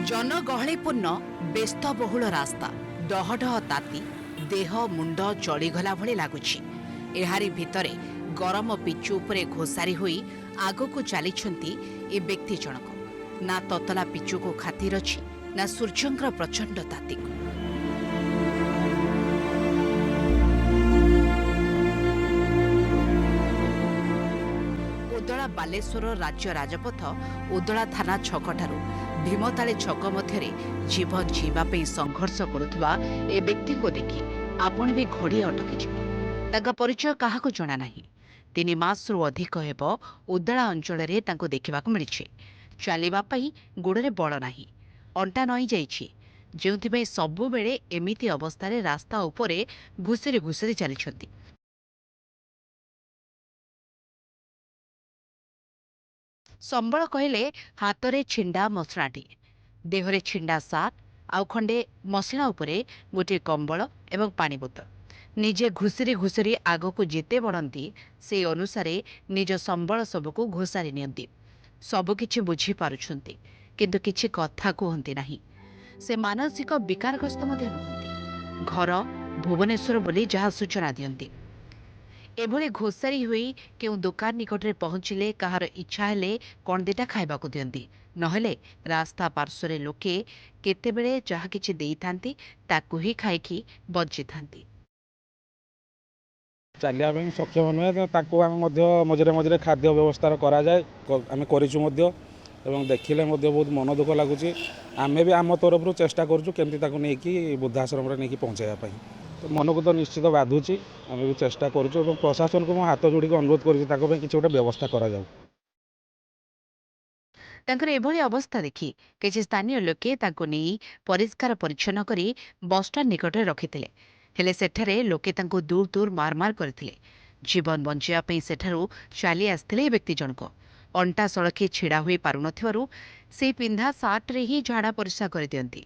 जनगहलीपूर्ण व्यस्तबहुल रास्ता डहडह ताती देह मुंड जलीगला भली लगुच एहारी भितरे गरम पिचु उपरे घोषारी होई आगको चलीछंती ए व्यक्ति जनक ना ततला पिचु को खातिर अछि ना सूर्यंकर प्रचंड ताती को। उदला बालेश्वर राज्य राजपथ उदला थाना छकठारू भीमताली छक मध्य जीवन जीवाई संघर्ष करुवा ए व्यक्ति को देखि आपण भी घोड़ी अटकी परिचय क्या जना ना 3 मासरू अधिक हेब उदला अंचल देखा मिली चलवाई गोड़े बल ना अंटा नई जाइए सबु बेले एमिति अवस्था रास्ता उपरे घुसरी घुसरी चली संबल कहले हाथ छिंडा मसणाटी देहरे छिंडा सार्ट आउ खंडे मसणा उपरे गोटे कंबल एवं पानी बोतल निजे घुसरी घुसरी आगको जेते बढ़ती से अनुसार निज संबल सबको घोषारी नियंती सबकिछि बुझी पारुछंती किंतु किछि कथा कहती नाही। से मानसिक विकारग्रस्त नुहति घर भुवनेश्वर बोली जहाँ सूचना दियंती एभली घोषारी हुई केउ दुकान निकटरे पहुंचले कहार इच्छा हेले कौन दिटा खाइबाकू दियंती नहेले रास्ता पार्श्वरे लोके केतेबेले जहाँ किछि देइथांती ताकू ही खाइकी बंची थांती। चलिया सक्षम नुहे मझे मझे खाद्य व्यवस्था करा जाए आम कर देखिले बहुत मन दुख लगुच आम भी आम तरफ चेष्टा करें वृद्धाश्रम नहीं पहुँचाई तो मन को तो निश्चित बाधुची आम भी चेष्टा करूँ प्रशासन को हाथ जोड़ी अनुरोध कर किसी गोटे व्यवस्था करा जाऊ। तांकर एभली अवस्था देखि किछि स्थानीय लोके तांको नेई परिष्कार परिच्छन्न करी बसस्टाण्ड निकटरे रखिथिले हेले सेठारे लोके तांको दूर दूर मार मार करथिले। जीवन बंचिया पई सेठारु चाली आस्थिले व्यक्ति जनक अंटा सड़की छिड़ा होई पारु नथिवारु से पिंधा सार्ट रे ही झाड़ा परिस्रा कर दियंती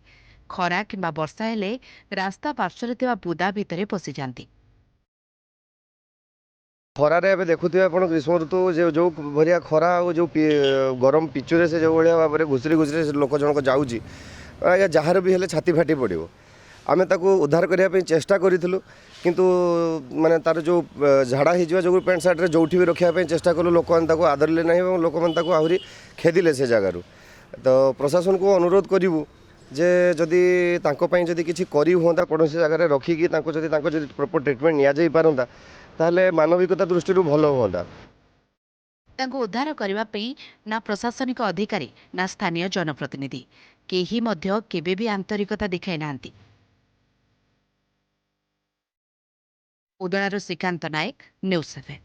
खरा किंबा वर्षा हेले रास्ता पार्श्वरे थिबा बुदा भितरे पसि जांती। खरारे एवं देखुए आप ग्रीष्म ऋतु जो भरिया खरा जो गरम पिचुरे से जो भाया भाव में घुसरी घुसरी लोक जनक जाऊँगी आज्ञा जार भी हेल्ले छाती फाटी पड़ो आम ताको उद्धार करने चेष्टा करूँ किंतु माने तार जो झाड़ा हो जो पैंट सार्ट जो भी रखापी चेष्टा कलु लोक मैंने आदरले ना लोक मैंने आहरी खेदिले से जगार तो प्रशासन को अनुरोध करूँ जे जदि जदि किसी करी हुआ कौन जगह रखिकी प्रॉपर ट्रिटमेंट नि जाई पारंता ताहले मानविकता दृष्टि भल हुआ। उद्धार करने ना प्रशासनिक अधिकारी ना स्थानीय जनप्रतिनिधि केही मध्य केबे भी आंतरिकता दिखाई नांती। उदलार श्रीकांत नायक न्यूज़ 7।